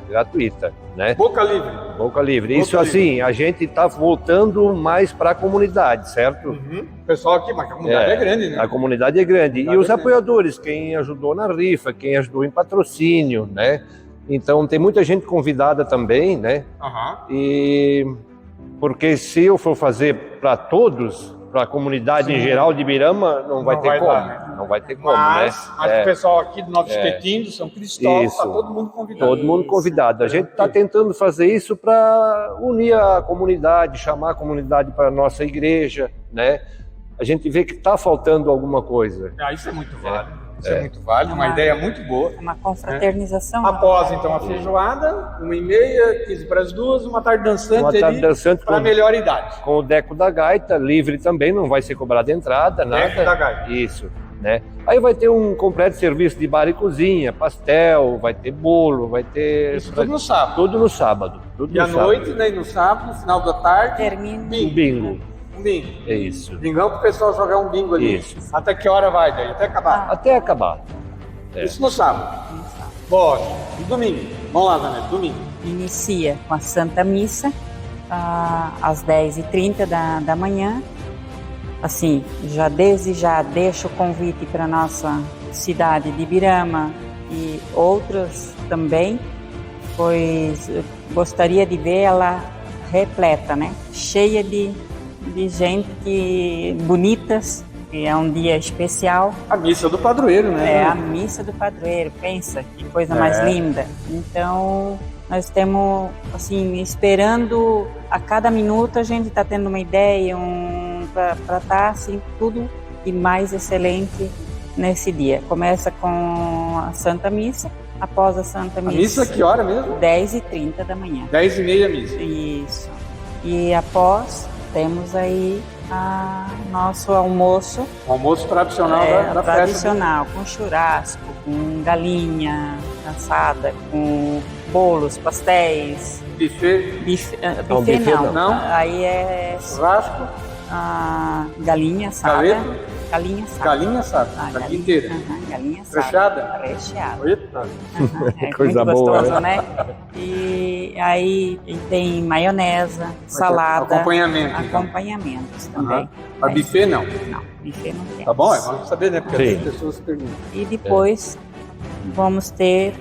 Speaker 3: Gratuita, né?
Speaker 1: Boca livre.
Speaker 3: Boca livre.
Speaker 1: Boca
Speaker 3: Isso
Speaker 1: livre.
Speaker 3: assim, a gente está voltando mais para a comunidade, certo?
Speaker 1: Uhum. O pessoal aqui, mas a comunidade é grande, né?
Speaker 3: A comunidade é grande. E os apoiadores, quem ajudou na rifa, quem ajudou em patrocínio, né? Então tem muita gente convidada também, né?
Speaker 1: Aham.
Speaker 3: E porque se eu for fazer para todos, para a comunidade em geral de Ibirama, não vai ter como.
Speaker 1: dar, né?
Speaker 3: Não vai ter como,
Speaker 1: Mas
Speaker 3: né?
Speaker 1: o pessoal aqui do Novo Espetinho, do São Cristóvão,
Speaker 3: Isso.
Speaker 1: está todo mundo convidado.
Speaker 3: Todo mundo convidado. A gente está tentando fazer isso para unir a comunidade, chamar a comunidade para a nossa igreja, né? A gente vê que está faltando alguma coisa.
Speaker 1: Isso é muito válido. Isso é muito válido, uma ideia muito boa.
Speaker 2: Uma confraternização.
Speaker 1: Após, então, a feijoada, 1h30, 15 para as 2, uma tarde dançante
Speaker 3: Uma tarde dançante
Speaker 1: para a melhor idade.
Speaker 3: com o Deco da Gaita, livre também, não vai ser cobrada entrada, nada.
Speaker 1: Deco da Gaita.
Speaker 3: Isso, né? Aí vai ter um completo serviço de bar e cozinha, pastel, vai ter bolo, vai ter...
Speaker 1: Isso tudo no sábado.
Speaker 3: Tudo no sábado. Tudo
Speaker 1: E
Speaker 3: no
Speaker 1: à noite, né, e no sábado, no final da tarde,
Speaker 2: Termina.
Speaker 3: Bingo.
Speaker 1: um bingo.
Speaker 3: É isso.
Speaker 1: Bingão para o pessoal jogar um bingo ali.
Speaker 3: Isso.
Speaker 1: Até que hora vai daí? Até acabar.
Speaker 3: Até acabar.
Speaker 1: Isso no sábado. Bora. E domingo? Vamos lá, Zanete, domingo.
Speaker 2: Inicia com a Santa Missa, às 10h30 da manhã. Assim, desde já deixo o convite para a nossa cidade de Ibirama e outras também, pois eu gostaria de vê-la repleta, né? Cheia de gente bonitas, que é um dia especial.
Speaker 1: A missa do padroeiro, né?
Speaker 2: É a missa do padroeiro, pensa que coisa mais linda. Então, nós temos, assim, esperando a cada minuto a gente está tendo uma ideia para estar assim, tudo e mais excelente nesse dia. Começa com a Santa Missa, após a Santa Missa.
Speaker 1: A missa que hora mesmo?
Speaker 2: 10h30 da manhã.
Speaker 1: 10h30 a missa.
Speaker 2: Isso. E após, temos aí nosso almoço.
Speaker 1: O almoço tradicional da festa.
Speaker 2: Tradicional, com churrasco, com galinha assada, com bolos, pastéis.
Speaker 1: Buffet.
Speaker 2: Buffet não.
Speaker 1: não.
Speaker 2: Aí é
Speaker 1: Churrasco.
Speaker 2: Galinha assada.
Speaker 1: Galeto?
Speaker 2: Galinha assada.
Speaker 1: Galinha assada. Galinha inteira.
Speaker 2: Galinha assada.
Speaker 1: Recheada?
Speaker 2: Recheada.
Speaker 1: Eita.
Speaker 2: É
Speaker 3: Coisa
Speaker 2: muito
Speaker 3: boa,
Speaker 2: gostoso, né? E aí tem maionese, salada.
Speaker 1: Acompanhamento. Então.
Speaker 2: Acompanhamentos também.
Speaker 1: A buffet não.
Speaker 2: Não, buffet não tem.
Speaker 1: Tá bom? Vamos saber, né? Porque
Speaker 3: Sim.
Speaker 1: as pessoas perguntam.
Speaker 2: E depois vamos ter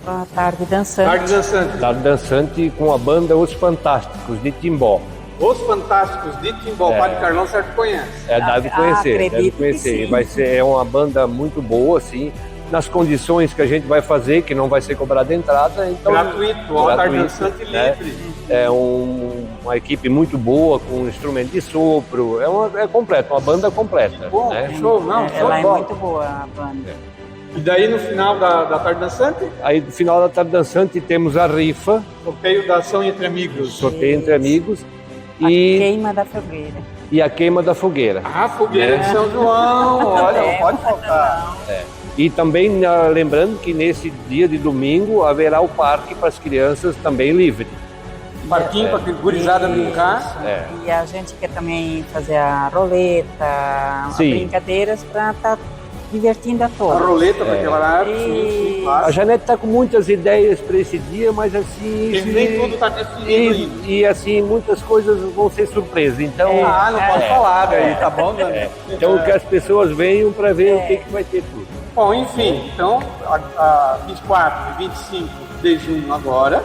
Speaker 2: a tarde dançante.
Speaker 1: Tarde dançante.
Speaker 3: Tarde dançante com a banda Os Fantásticos, de Timbó.
Speaker 1: Os Fantásticos de Timbó. O Padre Carlão certo conhece.
Speaker 3: Deve conhecer,
Speaker 2: acredito
Speaker 3: deve
Speaker 2: que
Speaker 3: conhecer.
Speaker 2: sim.
Speaker 3: Vai ser uma banda muito boa, assim, nas condições que a gente vai fazer, que não vai ser cobrada entrada. Então,
Speaker 1: Gratuito. Ó, tarde dançante
Speaker 3: né?
Speaker 1: livre.
Speaker 3: É uma equipe muito boa, com instrumento de sopro, é completo, uma banda completa.
Speaker 1: Bom,
Speaker 3: né?
Speaker 1: show, não, show
Speaker 2: Ela
Speaker 1: de
Speaker 2: é
Speaker 1: bola.
Speaker 2: muito boa, a banda.
Speaker 1: E daí no final da tarde dançante,
Speaker 3: Aí no final da tarde dançante temos a rifa,
Speaker 1: sorteio da ação entre amigos.
Speaker 3: sorteio entre amigos
Speaker 2: A
Speaker 3: e
Speaker 2: queima da fogueira.
Speaker 3: a queima da fogueira.
Speaker 1: A fogueira de São João, olha, não pode faltar.
Speaker 3: E também lembrando que nesse dia de domingo haverá o parque para as crianças também livre.
Speaker 1: Parquinho para gurizada
Speaker 2: Isso.
Speaker 1: brincar.
Speaker 2: E a gente quer também fazer a roleta,
Speaker 3: Sim.
Speaker 2: brincadeiras para estar divertindo a
Speaker 1: A
Speaker 2: todos.
Speaker 1: roleta para quebrar.
Speaker 2: E-
Speaker 3: A
Speaker 1: Claro.
Speaker 3: Janete está com muitas ideias para esse dia, mas assim...
Speaker 1: Nem tudo está definido ainda.
Speaker 3: e assim, muitas coisas vão ser surpresa. Então,
Speaker 1: Não pode falar daí, tá bom, Dani?
Speaker 3: então que as pessoas venham para ver o que vai ter tudo.
Speaker 1: Bom, enfim, então, a 24 e 25 de junho agora,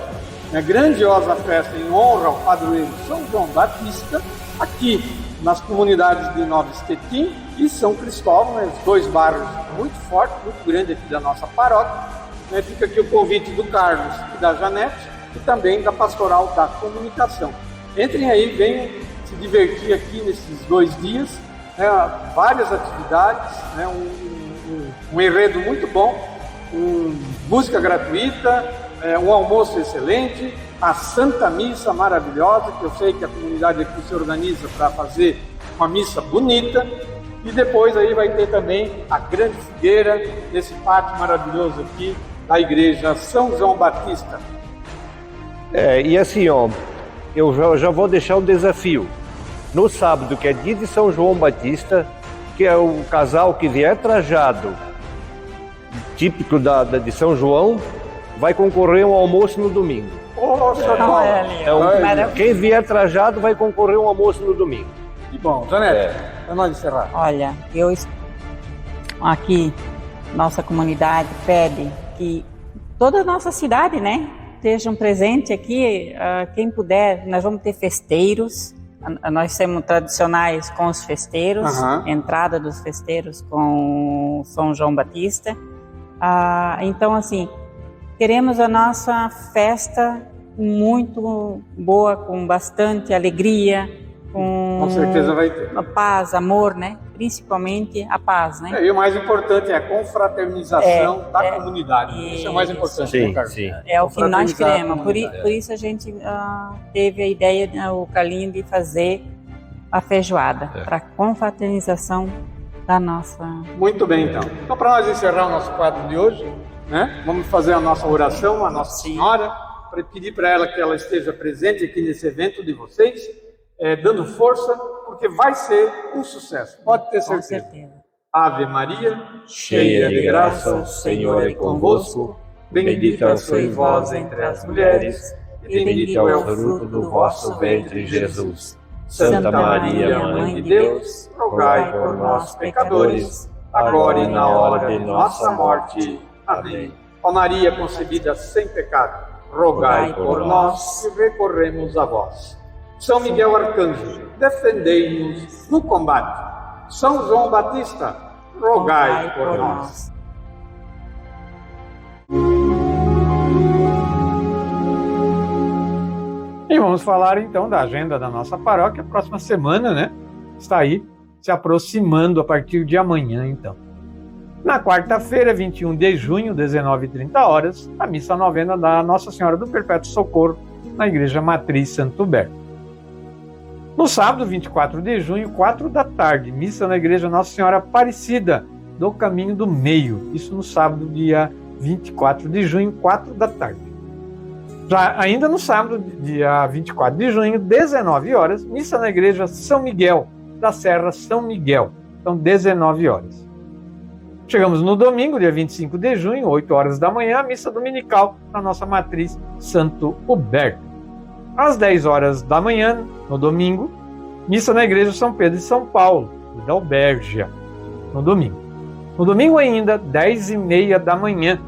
Speaker 1: uma grandiosa festa em honra ao padroeiro São João Batista, aqui nas comunidades de Nova Estetim e São Cristóvão, né, os dois bairros muito fortes, muito grandes aqui da nossa paróquia. Né, fica aqui o convite do Carlos e da Janete e também da Pastoral da Comunicação. Entrem aí, venham se divertir aqui nesses 2 dias, né, várias atividades, né, um enredo muito bom, música gratuita, um almoço excelente, a Santa Missa maravilhosa, que eu sei que a comunidade aqui se organiza para fazer uma missa bonita, e depois aí vai ter também a grande fogueira nesse pátio maravilhoso aqui da igreja São João Batista.
Speaker 3: E assim, ó, eu já vou deixar um desafio. No sábado, que é dia de São João Batista, que é o casal que vier trajado, típico de São João, vai concorrer a um almoço no domingo. Quem vier trajado vai concorrer a um almoço no domingo.
Speaker 1: E bom, Janete, para nós encerrar.
Speaker 2: Olha, aqui, nossa comunidade pede que toda a nossa cidade, né, estejam presentes aqui, quem puder. Nós vamos ter festeiros, nós somos tradicionais com os festeiros, entrada dos festeiros com São João Batista. Então, assim, queremos a nossa festa muito boa, com bastante alegria, com
Speaker 1: certeza vai ter.
Speaker 2: Paz, amor, né? Principalmente a paz, né?
Speaker 1: E o mais importante é a confraternização da comunidade. Isso é o mais importante,
Speaker 3: sim,
Speaker 1: né, Carlos?
Speaker 3: Sim.
Speaker 2: É o que nós queremos. Por isso a gente teve a ideia, o Carlinho, de fazer a feijoada, para confraternização da nossa...
Speaker 1: Muito bem, então. Então, para nós encerrar o nosso quadro de hoje, né, vamos fazer a nossa oração à Nossa Senhora, para pedir para ela que ela esteja presente aqui nesse evento de vocês, dando força, porque vai ser um sucesso, pode ter certeza.
Speaker 2: Com certeza.
Speaker 1: Ave Maria, cheia de graça, o Senhor é convosco, bendita sois vós entre as mulheres, e bendito é o fruto do vosso ventre, Jesus. Santa Maria, Mãe de Deus, rogai por nós, pecadores, agora e na hora de nossa morte. Amém. Ó Maria concebida sem pecado, rogai por nós que recorremos a vós. São Miguel Arcanjo, defendei-nos no combate. São João Batista, rogai por nós. E vamos falar então da agenda da nossa paróquia. A próxima semana, né? Está aí se aproximando a partir de amanhã, então. Na quarta-feira, 21 de junho, 19h30, a missa novena da Nossa Senhora do Perpétuo Socorro, na Igreja Matriz Santo Huberto. No sábado, 24 de junho, 4 da tarde, missa na Igreja Nossa Senhora Aparecida, do Caminho do Meio. Isso no sábado, dia 24 de junho, 4 da tarde. Já ainda no sábado, dia 24 de junho, 19h, missa na Igreja São Miguel, da Serra São Miguel. Então, 19h. Chegamos no domingo, dia 25 de junho, 8h da manhã, a missa dominical na nossa matriz Santo Huberto. Às 10h da manhã, no domingo, missa na Igreja São Pedro e São Paulo, da Albergia, no domingo. No domingo ainda, 10h30 da manhã,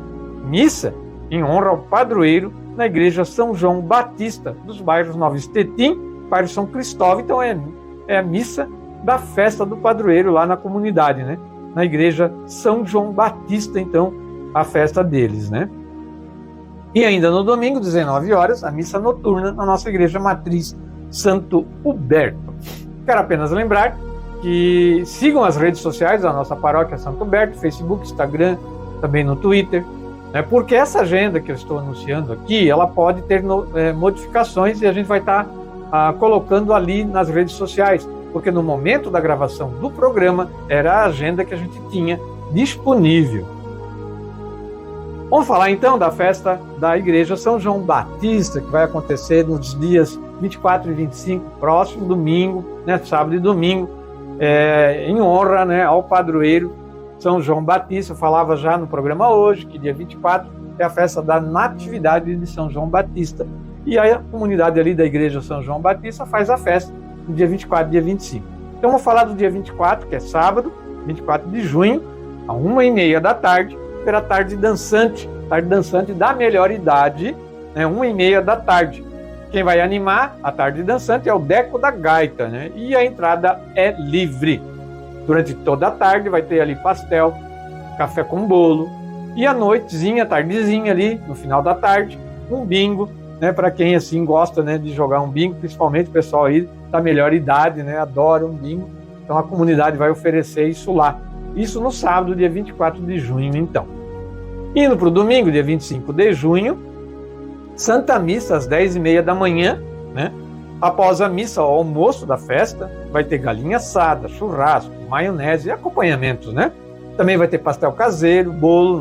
Speaker 1: missa em honra ao padroeiro na Igreja São João Batista, dos bairros Nova Estetim, bairro São Cristóvão. Então é a missa da festa do padroeiro lá na comunidade, né? Na Igreja São João Batista, então, a festa deles, né? E ainda no domingo, 19h, a missa noturna na nossa Igreja Matriz Santo Huberto. Quero apenas lembrar que sigam as redes sociais da nossa paróquia Santo Huberto, Facebook, Instagram, também no Twitter, né? Porque essa agenda que eu estou anunciando aqui, ela pode ter modificações e a gente vai estar colocando ali nas redes sociais, porque no momento da gravação do programa era a agenda que a gente tinha disponível. Vamos falar então da festa da Igreja São João Batista, que vai acontecer nos dias 24 e 25, próximo domingo, né, sábado e domingo, em honra, né, ao padroeiro São João Batista. Eu falava já no programa hoje que dia 24 é a festa da Natividade de São João Batista, e aí a comunidade ali da Igreja São João Batista faz a festa no dia 24 e dia 25. Então vou falar do dia 24, que é sábado, 24 de junho, às 1h30 da tarde, pela tarde dançante da melhor idade, né, 1h30 da tarde. Quem vai animar a tarde dançante é o Deco da Gaita, né? E a entrada é livre. Durante toda a tarde vai ter ali pastel, café com bolo, e à noitezinha, tardezinha ali, no final da tarde, um bingo, né? Para quem assim gosta, né, de jogar um bingo, principalmente o pessoal aí da melhor idade, né? Adora um bingo. Então a comunidade vai oferecer isso lá. Isso no sábado, dia 24 de junho, então. Indo para o domingo, dia 25 de junho, Santa Missa às 10h30 da manhã, né? Após a missa, o almoço da festa, vai ter galinha assada, churrasco, maionese e acompanhamentos, né? Também vai ter pastel caseiro, bolo,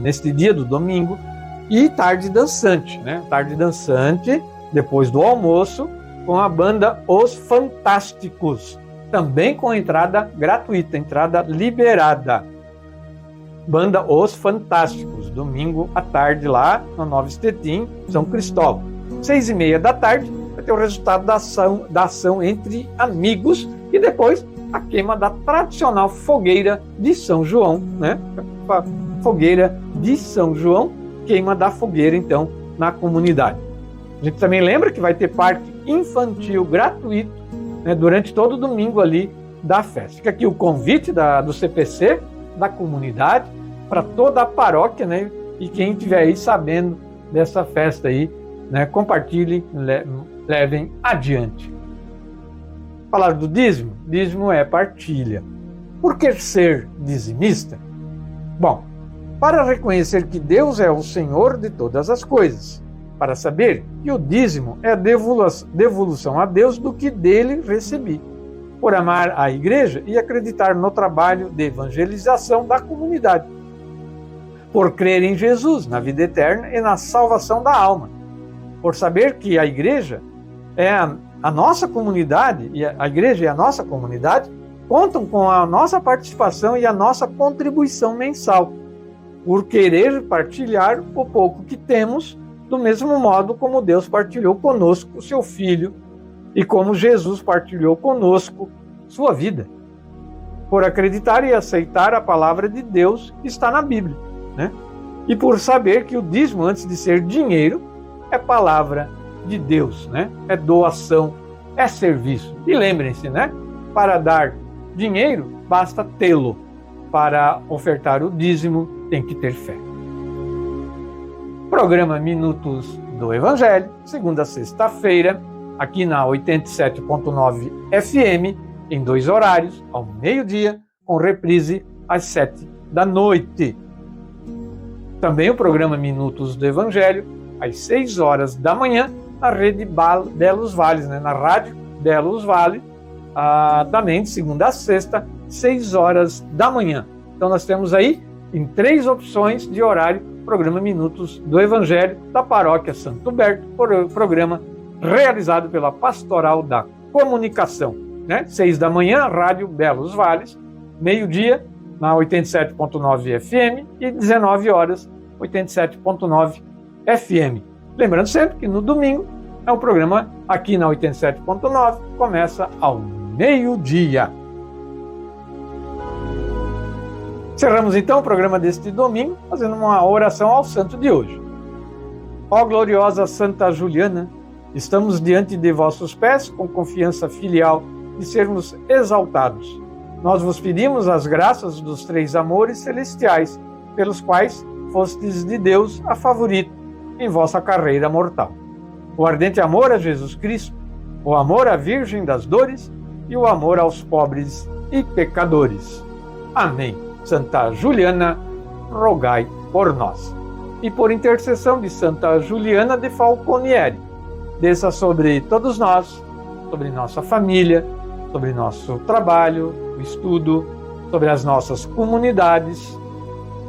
Speaker 1: neste dia do domingo, e tarde dançante, né? Tarde dançante, depois do almoço, com a banda Os Fantásticos, também com entrada gratuita, entrada liberada. Banda Os Fantásticos, domingo à tarde lá na Nova Estetim, São Cristóvão. 6h30 da tarde vai ter o resultado da ação entre amigos e depois a queima da tradicional fogueira de São João, né? Fogueira de São João, queima da fogueira então na comunidade. A gente também lembra que vai ter parque infantil gratuito, né, durante todo o domingo ali da festa. Fica aqui o convite do CPC, da comunidade, para toda a paróquia, né? E quem estiver aí sabendo dessa festa aí, né, compartilhem, levem adiante. Falar do dízimo? Dízimo é partilha. Por que ser dizimista? Bom, para reconhecer que Deus é o Senhor de todas as coisas, para saber que o dízimo é a devolução a Deus do que dele recebi, por amar a igreja e acreditar no trabalho de evangelização da comunidade, por crer em Jesus, na vida eterna e na salvação da alma, por saber que a igreja é a nossa comunidade, e a igreja e a nossa comunidade contam com a nossa participação e a nossa contribuição mensal, por querer partilhar o pouco que temos, do mesmo modo como Deus partilhou conosco o seu Filho, e como Jesus partilhou conosco sua vida, por acreditar e aceitar a palavra de Deus que está na Bíblia, né? E por saber que o dízimo, antes de ser dinheiro, é palavra de Deus, né? É doação, é serviço. E lembrem-se, né? Para dar dinheiro, basta tê-lo. Para ofertar o dízimo, tem que ter fé. Programa Minutos do Evangelho, segunda a sexta-feira, aqui na 87.9 FM, em 2 horários, ao meio-dia, com reprise às 7 da noite. Também o programa Minutos do Evangelho, às 6 horas da manhã, na rede Belos Vales, né? Na rádio Belos Vales, também de segunda a sexta, 6 horas da manhã. Então nós temos aí, em 3 opções de horário, programa Minutos do Evangelho, da Paróquia Santo Huberto, programa realizado pela Pastoral da Comunicação, né? 6 da manhã, Rádio Belos Vales, meio-dia, na 87.9 FM, e 19 horas, 87.9 FM. Lembrando sempre que no domingo, o programa aqui na 87.9 começa ao meio-dia. Encerramos então o programa deste domingo, fazendo uma oração ao santo de hoje. Ó gloriosa Santa Juliana, estamos diante de vossos pés com confiança filial de sermos exaltados. Nós vos pedimos as graças dos 3 amores celestiais, pelos quais fostes de Deus a favorito em vossa carreira mortal. O ardente amor a Jesus Cristo, o amor à Virgem das Dores e o amor aos pobres e pecadores. Amém. Santa Juliana, rogai por nós. E por intercessão de Santa Juliana de Falconieri, desça sobre todos nós, sobre nossa família, sobre nosso trabalho, o estudo, sobre as nossas comunidades,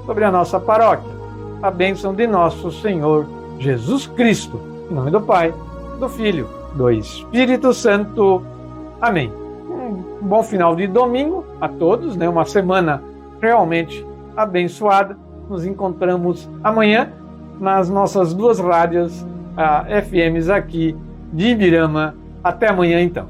Speaker 1: sobre a nossa paróquia, a bênção de nosso Senhor Jesus Cristo. Em nome do Pai, do Filho, do Espírito Santo. Amém. Um bom final de domingo a todos, né? Uma semana realmente abençoada. Nos encontramos amanhã nas nossas 2 rádios FMs aqui de Ibirama. Até amanhã, então.